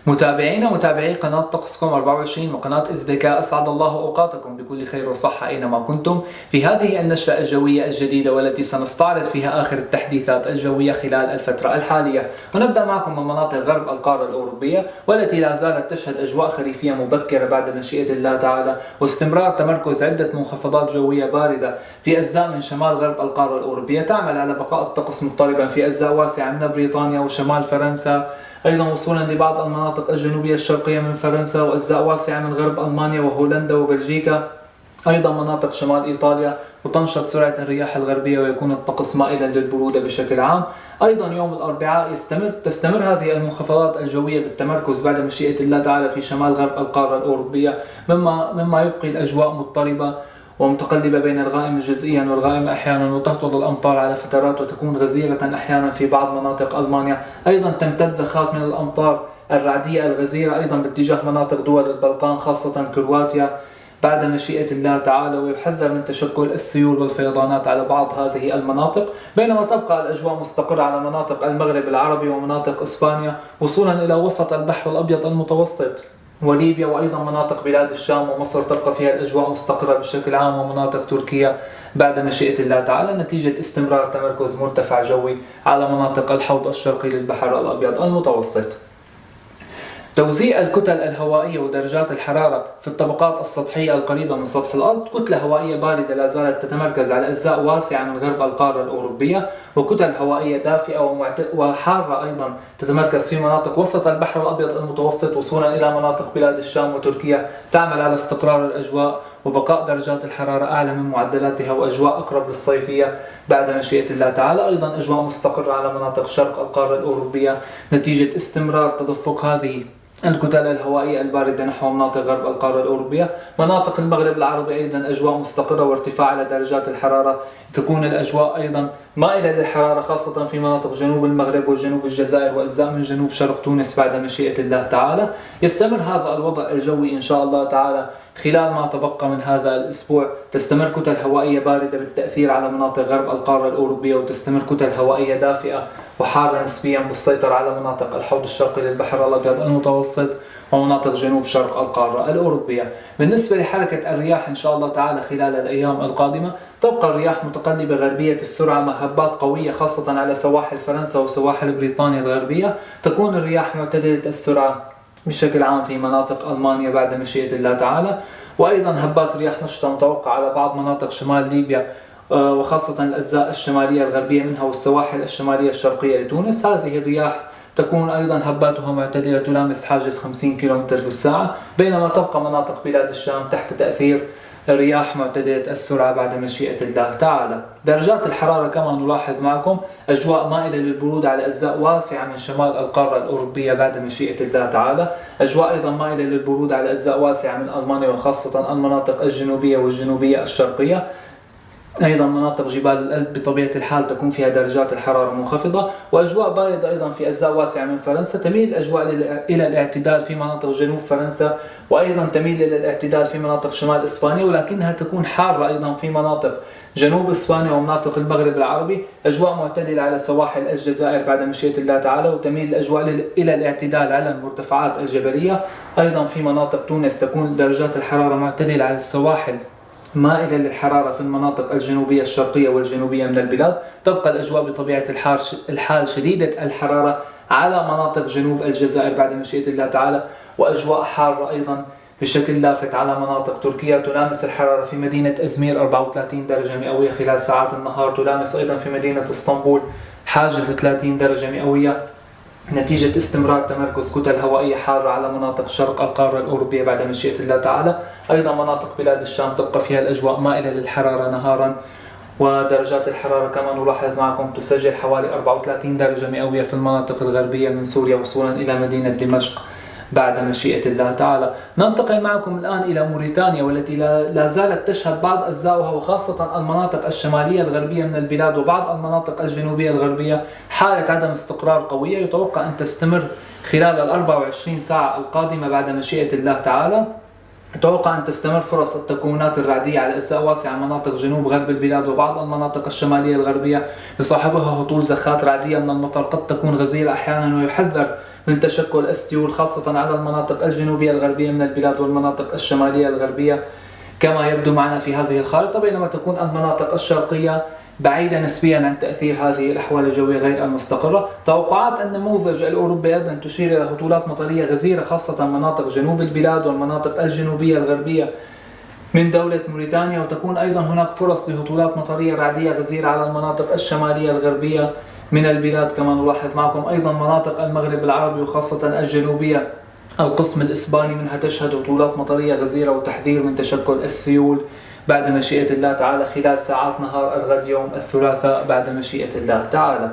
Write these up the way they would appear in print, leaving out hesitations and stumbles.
متابعينا متابعي قناة طقسكم 24 وقناة ازدكاء، أسعد الله أوقاتكم بكل خير وصحة أينما كنتم في هذه النشرة الجوية الجديدة والتي سنستعرض فيها آخر التحديثات الجوية خلال الفترة الحالية. ونبدأ معكم من مناطق غرب القارة الأوروبية والتي لا زالت تشهد أجواء خريفية مبكرة بعد مشيئة الله تعالى، واستمرار تمركز عدة منخفضات جوية باردة في أجزاء من شمال غرب القارة الأوروبية تعمل على بقاء الطقس مضطربا في أجزاء واسعة من بريطانيا وشمال فرنسا، أيضا وصولا لبعض المناطق الجنوبية الشرقية من فرنسا وأجزاء واسعة من غرب ألمانيا وهولندا وبلجيكا، أيضا مناطق شمال إيطاليا، وتنشط سرعة الرياح الغربية ويكون الطقس مائلا للبرودة بشكل عام. أيضا يوم الأربعاء تستمر هذه المنخفضات الجوية بالتمركز بعد مشيئة الله تعالى في شمال غرب القارة الأوروبية، مما يبقي الأجواء مضطربة ومتقلبة بين الغائم جزئيا والغائم أحيانا، وتهطل الأمطار على فترات وتكون غزيرة أحيانا في بعض مناطق ألمانيا. أيضا تمتد زخات من الأمطار الرعدية الغزيرة أيضا باتجاه مناطق دول البلقان خاصة كرواتيا بعد مشيئة الله تعالى، ويحذر من تشكل السيول والفيضانات على بعض هذه المناطق، بينما تبقى الأجواء مستقرة على مناطق المغرب العربي ومناطق إسبانيا وصولا إلى وسط البحر الأبيض المتوسط وليبيا، وأيضا مناطق بلاد الشام ومصر تبقى فيها الأجواء مستقرة بشكل عام، ومناطق تركيا بعد مشيئة الله تعالى نتيجة استمرار تمركز مرتفع جوي على مناطق الحوض الشرقي للبحر الأبيض المتوسط. توزيع الكتل الهوائية ودرجات الحرارة في الطبقات السطحية القريبة من سطح الأرض: كتلة هوائية باردة لا زالت تتمركز على أجزاء واسعة من غرب القارة الأوروبية، وكتل هوائية دافئة وحارة أيضا تتمركز في مناطق وسط البحر الأبيض المتوسط وصولا إلى مناطق بلاد الشام وتركيا تعمل على استقرار الأجواء وبقاء درجات الحرارة أعلى من معدلاتها وأجواء أقرب للصيفية بعد مشيئة الله تعالى. أيضا أجواء مستقرة على مناطق شرق القارة الأوروبية نتيجة استمرار تدفق هذه الكتل الهوائية الباردة نحو مناطق غرب القارة الأوروبية. مناطق المغرب العربي أيضا أجواء مستقرة وارتفاع على درجات الحرارة، تكون الأجواء أيضا مائلة للحرارة خاصة في مناطق جنوب المغرب وجنوب الجزائر وأجزاء من جنوب شرق تونس بعد مشيئة الله تعالى. يستمر هذا الوضع الجوي إن شاء الله تعالى خلال ما تبقى من هذا الأسبوع. تستمر كتل هوائية باردة بالتأثير على مناطق غرب القارة الأوروبية، وتستمر كتل هوائية دافئة وحارة نسبيا بالسيطرة على مناطق الحوض الشرقي للبحر الأبيض المتوسط ومناطق جنوب شرق القارة الأوروبية. بالنسبة لحركة الرياح إن شاء الله تعالى خلال الأيام القادمة تبقى الرياح متقلبة غربية السرعة مع هبات قوية خاصة على سواحل فرنسا وسواحل بريطانيا الغربية. تكون الرياح معتدلة السرعة بشكل عام في مناطق ألمانيا بعد مشيئة الله تعالى، وأيضا هبات رياح نشطة متوقعة على بعض مناطق شمال ليبيا وخاصة الأجزاء الشمالية الغربية منها والسواحل الشمالية الشرقية لتونس. هذه الرياح تكون أيضا هباتها معتدلة تلامس حاجز 50 كم في الساعة، بينما تبقى مناطق بلاد الشام تحت تأثير الرياح معتدلة السرعة بعد مشيئة الله تعالى. درجات الحرارة كما نلاحظ معكم أجواء مائلة للبرودة على أجزاء واسعة من شمال القارة الأوروبية بعد مشيئة الله تعالى، أجواء أيضا مائلة للبرودة على أجزاء واسعة من ألمانيا وخاصة المناطق الجنوبية والجنوبية الشرقية. أيضا مناطق جبال الألب بطبيعة الحال تكون فيها درجات الحرارة منخفضة، وأجواء باردة أيضا في أجزاء واسعة من فرنسا. تميل الأجواء إلى الاعتدال في مناطق جنوب فرنسا، وأيضا تميل إلى الاعتدال في مناطق شمال إسبانيا، ولكنها تكون حارة أيضا في مناطق جنوب إسبانيا ومناطق المغرب العربي. أجواء معتدلة على سواحل الجزائر بعد مشيئة الله تعالى، وتميل الأجواء إلى الاعتدال على المرتفعات الجبلية. أيضا في مناطق تونس تكون درجات الحرارة معتدلة على السواحل مائلة للحرارة في المناطق الجنوبية الشرقية والجنوبية من البلاد. تبقى الأجواء بطبيعة الحال شديدة الحرارة على مناطق جنوب الجزائر بعد مشيئة الله تعالى، وأجواء حارة أيضا بشكل لافت على مناطق تركيا. تلامس الحرارة في مدينة أزمير 34 درجة مئوية خلال ساعات النهار، تلامس أيضا في مدينة اسطنبول حاجز 30 درجة مئوية نتيجة استمرار تمركز كتل هوائية حارة على مناطق شرق القارة الأوروبية بعد مشيئة الله تعالى. أيضا مناطق بلاد الشام تبقى فيها الأجواء مائلة للحرارة نهارا، ودرجات الحرارة كما نلاحظ معكم تسجل حوالي 34 درجة مئوية في المناطق الغربية من سوريا وصولا إلى مدينة دمشق بعد مشيئة الله تعالى. ننتقل معكم الآن إلى موريتانيا والتي لا زالت تشهد بعض أجزائها وخاصة المناطق الشمالية الغربية من البلاد وبعض المناطق الجنوبية الغربية حالة عدم استقرار قوية يتوقع أن تستمر خلال 24 ساعة القادمة بعد مشيئة الله تعالى. يتوقع أن تستمر فرص التكونات الرعدية على أجزاء واسعة مناطق جنوب غرب البلاد وبعض المناطق الشمالية الغربية، يصاحبها هطول زخات رعدية من المطر قد تكون غزيرة أحيانا، ويحذر من تشكل السيول، خاصة على المناطق الجنوبية الغربية من البلاد والمناطق الشمالية الغربية كما يبدو معنا في هذه الخارطة، بينما تكون المناطق الشرقية بعيدة نسبيا عن تأثير هذه الأحوال الجوية غير المستقرة. توقعات النموذج الأوروبي أيضا تشير إلى هطولات مطرية غزيرة خاصة مناطق جنوب البلاد والمناطق الجنوبية الغربية من دولة موريتانيا، وتكون أيضا هناك فرص لهطولات مطرية رعدية غزيرة على المناطق الشمالية الغربية من البلاد. كما نلاحظ معكم أيضا مناطق المغرب العربي وخاصة الجنوبية القسم الإسباني منها تشهد هطولات مطرية غزيرة وتحذير من تشكل السيول بعد مشيئة الله تعالى خلال ساعات نهار الغد يوم الثلاثاء بعد مشيئة الله تعالى.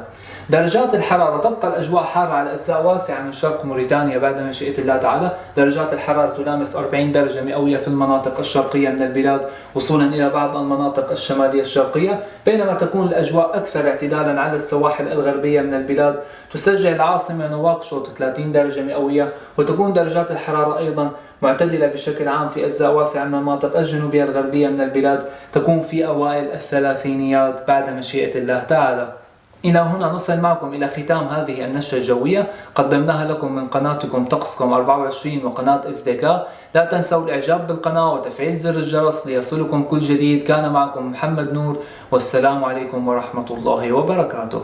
درجات الحرارة تبقى الأجواء حارة على أجزاء واسعة من شرق موريتانيا بعد مشيئة الله تعالى. درجات الحرارة تلامس 40 درجة مئوية في المناطق الشرقية من البلاد وصولا إلى بعض المناطق الشمالية الشرقية، بينما تكون الأجواء أكثر اعتدالا على السواحل الغربية من البلاد. تسجل العاصمة نواكشوط 30 درجة مئوية، وتكون درجات الحرارة أيضا معتدلة بشكل عام في أجزاء واسعة من المناطق الجنوبية الغربية من البلاد، تكون في أوائل الثلاثينيات بعد مشيئة الله تعالى. إلى هنا نصل معكم إلى ختام هذه النشرة الجوية قدمناها لكم من قناتكم طقسكم 24 وقناة SDK. لا تنسوا الإعجاب بالقناة وتفعيل زر الجرس ليصلكم كل جديد. كان معكم محمد نور، والسلام عليكم ورحمة الله وبركاته.